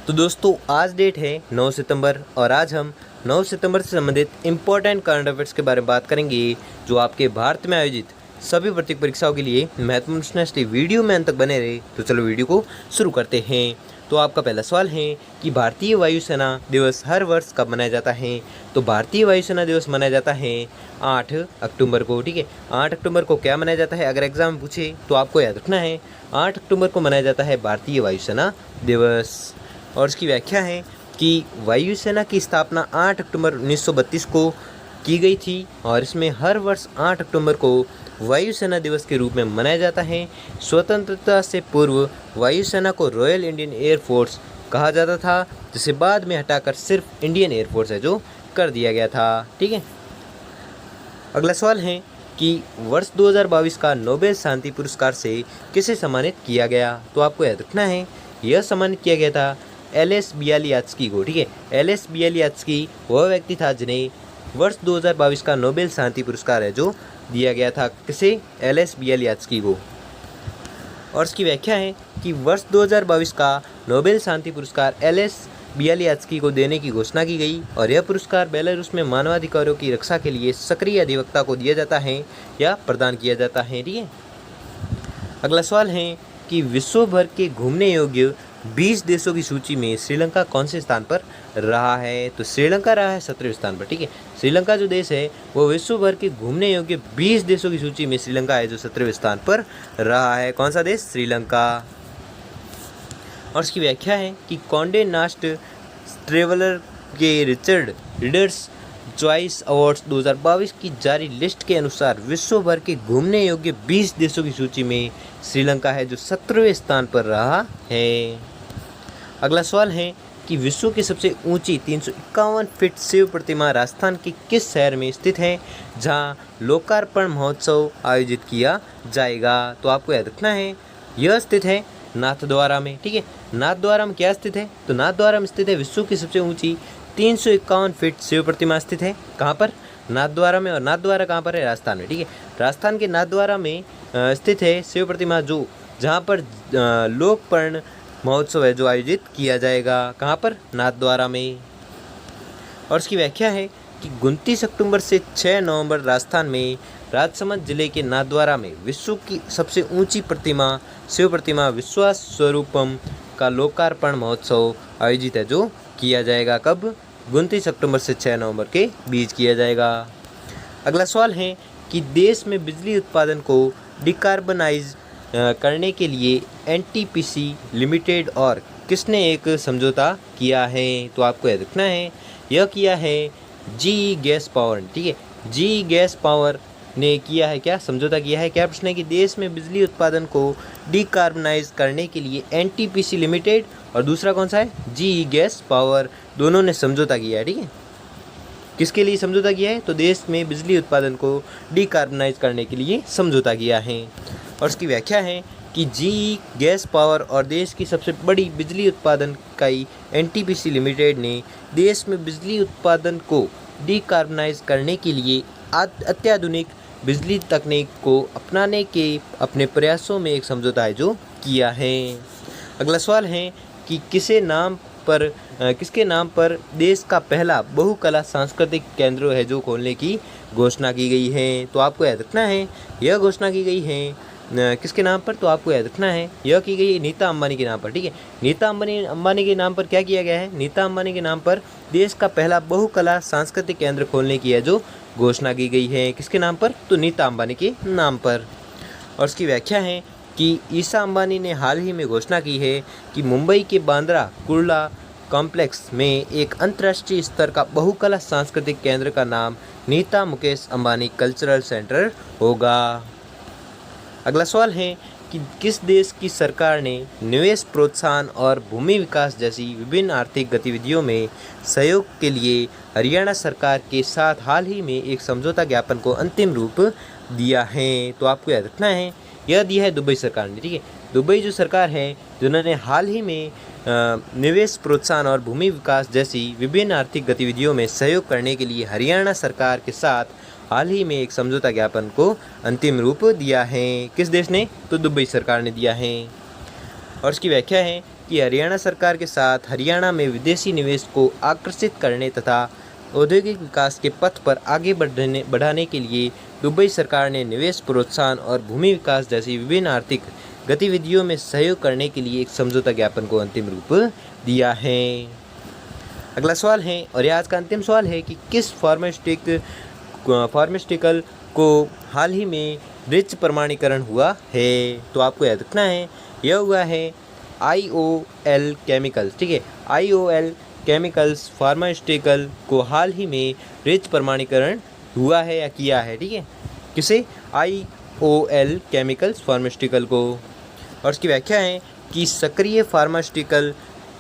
तो दोस्तों आज डेट है 9 सितंबर और आज हम 9 सितंबर से संबंधित इम्पोर्टेंट करंट अफेयर्स के बारे में बात करेंगे जो आपके भारत में आयोजित सभी भर्ती परीक्षाओं के लिए महत्वपूर्ण प्रश्न। इसलिए वीडियो में अंत तक बने रहे। तो चलो वीडियो को शुरू करते हैं। तो आपका पहला सवाल है कि भारतीय वायुसेना दिवस हर वर्ष कब मनाया जाता है। तो भारतीय वायुसेना दिवस मनाया जाता है 8 अक्टूबर को। ठीक है, 8 अक्टूबर को क्या मनाया जाता है, अगर एग्जाम में पूछे तो आपको याद रखना है 8 अक्टूबर को मनाया जाता है भारतीय वायुसेना दिवस। और इसकी व्याख्या है कि वायुसेना की स्थापना 8 अक्टूबर 1932 को की गई थी और इसमें हर वर्ष 8 अक्टूबर को वायुसेना दिवस के रूप में मनाया जाता है। स्वतंत्रता से पूर्व वायुसेना को रॉयल इंडियन एयरफोर्स कहा जाता था, जिसे बाद में हटाकर सिर्फ इंडियन एयरफोर्स है जो कर दिया गया था। ठीक है, अगला सवाल है कि वर्ष 2022 का नोबेल शांति पुरस्कार से किसे सम्मानित किया गया। तो आपको याद रखना है यह सम्मानित किया गया था एल.एस. बियालियात्स्की को। ठीक है, एल.एस. बियालियात्स्की वह व्यक्ति था जिन्हें वर्ष 2022 का नोबेल शांति पुरस्कार है जो दिया गया था। किसे? एल.एस. बियालियात्स्की को। और इसकी व्याख्या है कि वर्ष 2022 का नोबेल शांति पुरस्कार एल.एस. बियालियात्स्की को देने की घोषणा की गई और यह पुरस्कार बेलारूस में मानवाधिकारों की रक्षा के लिए सक्रिय अधिवक्ता को दिया जाता है या प्रदान किया जाता है। ठीक है, अगला सवाल है कि विश्व भर के घूमने योग्य 20 देशों की सूची में श्रीलंका कौन से स्थान पर रहा है। तो श्रीलंका रहा है 17वें स्थान पर। ठीक है, श्रीलंका जो देश है वो विश्व भर के घूमने योग्य 20 देशों की सूची में श्रीलंका है जो 17वें स्थान पर रहा है। कौन सा देश? श्रीलंका। और इसकी व्याख्या है कि कॉन्डे नास्ट ट्रेवलर के रिचर्ड रीडर्स चॉइस अवार्ड्स 2022 की जारी लिस्ट के अनुसार विश्व भर के घूमने योग्य 20 देशों की सूची में श्रीलंका है जो 17वें स्थान पर रहा है। अगला सवाल है कि विश्व की सबसे ऊंची 351 फीट शिव प्रतिमा राजस्थान के किस शहर में स्थित है जहां लोकार्पण महोत्सव आयोजित किया जाएगा। तो आपको याद रखना है यह स्थित है नाथद्वारा में। ठीक है, नाथद्वारा में क्या स्थित है? तो नाथद्वारा में स्थित है विश्व की सबसे ऊंची 351 फीट शिव प्रतिमा स्थित है। कहाँ पर? नाथद्वारा में। और नाथद्वारा कहाँ पर है? राजस्थान में। ठीक है, राजस्थान के नाथद्वारा में स्थित है शिव प्रतिमा जो जहाँ पर लोकपर्ण महोत्सव है जो आयोजित किया जाएगा। कहाँ पर? नाथद्वारा में। और इसकी व्याख्या है कि 29 अक्टूबर से 6 नवंबर राजस्थान में राजसमंद जिले के नाथद्वारा में विश्व की सबसे ऊंची प्रतिमा शिव प्रतिमा विश्वास स्वरूपम का लोकार्पण महोत्सव आयोजित है जो किया जाएगा। कब? 29 अक्टूबर से 6 नवंबर के बीच किया जाएगा। अगला सवाल है कि देश में बिजली उत्पादन को डिकार्बनाइज करने के लिए एनटीपीसी लिमिटेड और किसने एक समझौता किया है। तो आपको याद रखना है यह किया है जीई गैस पावर। ठीक है, जीई गैस पावर ने किया है क्या? समझौता किया है। क्या प्रश्न है कि देश में बिजली उत्पादन को डिकार्बनाइज करने के लिए एनटीपीसी लिमिटेड और दूसरा कौन सा है? जीई गैस पावर, दोनों ने समझौता किया है। ठीक है, किसके लिए समझौता किया है? तो देश में बिजली उत्पादन को डिकार्बनाइज करने के लिए समझौता किया है। और इसकी व्याख्या है कि जीई गैस पावर और देश की सबसे बड़ी बिजली उत्पादन इकाई एनटीपीसी लिमिटेड ने देश में बिजली उत्पादन को डिकार्बनाइज करने के लिए अत्याधुनिक बिजली तकनीक को अपनाने के अपने प्रयासों में एक समझौता है जो किया है। अगला सवाल है कि किसके नाम पर देश का पहला बहुकला सांस्कृतिक केंद्र है जो खोलने की घोषणा की गई है। तो आपको याद रखना है यह घोषणा की गई है किसके नाम पर? तो आपको याद रखना है यह की गई है नीता अंबानी के नाम पर। ठीक है, नीता अंबानी के नाम पर क्या किया गया है? नीता अंबानी के नाम पर देश का पहला बहुकला सांस्कृतिक केंद्र खोलने की है जो घोषणा की गई है। किसके नाम पर? तो नीता अंबानी के नाम पर। और इसकी व्याख्या है कि ईशा अंबानी ने हाल ही में घोषणा की है कि मुंबई के बांद्रा कुर्ला कॉम्प्लेक्स में एक अंतर्राष्ट्रीय स्तर का बहुकला सांस्कृतिक केंद्र का नाम नीता मुकेश अंबानी कल्चरल सेंटर होगा। अगला सवाल है कि किस देश की सरकार ने निवेश प्रोत्साहन और भूमि विकास जैसी विभिन्न आर्थिक गतिविधियों में सहयोग के लिए हरियाणा सरकार के साथ हाल ही में एक समझौता ज्ञापन को अंतिम रूप दिया है। तो आपको याद रखना है यह दिया है दुबई सरकार ने। ठीक है, दुबई जो सरकार है जिन्होंने हाल ही में निवेश प्रोत्साहन और भूमि विकास जैसी विभिन्न आर्थिक गतिविधियों में सहयोग करने के लिए हरियाणा सरकार के साथ हाल ही में एक समझौता ज्ञापन को अंतिम रूप दिया है। किस देश ने? तो दुबई सरकार ने दिया है। और इसकी व्याख्या है कि हरियाणा सरकार के साथ हरियाणा में विदेशी निवेश को आकर्षित करने तथा औद्योगिक विकास के पथ पर आगे बढ़ाने के लिए दुबई सरकार ने निवेश प्रोत्साहन और भूमि विकास जैसी विभिन्न आर्थिक गतिविधियों में सहयोग करने के लिए एक समझौता ज्ञापन को अंतिम रूप दिया है। अगला सवाल है, और यह आज का अंतिम सवाल है कि किस फार्मास्यूटिकल को हाल ही में रिच प्रमाणीकरण हुआ है। तो आपको याद रखना है, यह हुआ है IOL केमिकल्स। ठीक है, IOL केमिकल्स फार्मास्यूटिकल को हाल ही में रिच प्रमाणीकरण हुआ है या किया है। ठीक है, किसे? IOL केमिकल्स फार्मास्यूटिकल को। और उसकी व्याख्या है कि सक्रिय फार्मास्यूटिकल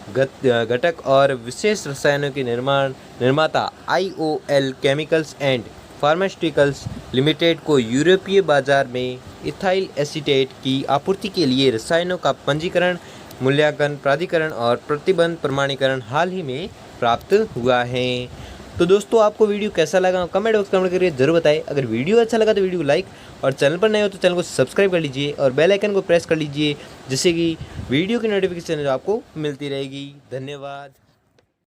घटक और विशेष रसायनों के निर्माता IOL chemicals and pharmaceuticals limited को यूरोपीय बाजार में इथाइल एसीटेट की आपूर्ति के लिए रसायनों का पंजीकरण, मूल्यांकन, प्राधिकरण और प्रतिबंध प्रमाणीकरण हाल ही में प्राप्त हुआ है। तो दोस्तों, आपको वीडियो कैसा लगा कमेंट बॉक्स में कमेंट करके जरूर बताएं। अगर वीडियो अच्छा लगा तो वीडियो को लाइक और चैनल पर नए हो तो चैनल को सब्सक्राइब कर लीजिए और बेल आइकन को प्रेस कर लीजिए, जिससे कि वीडियो की नोटिफिकेशन आपको मिलती रहेगी। धन्यवाद।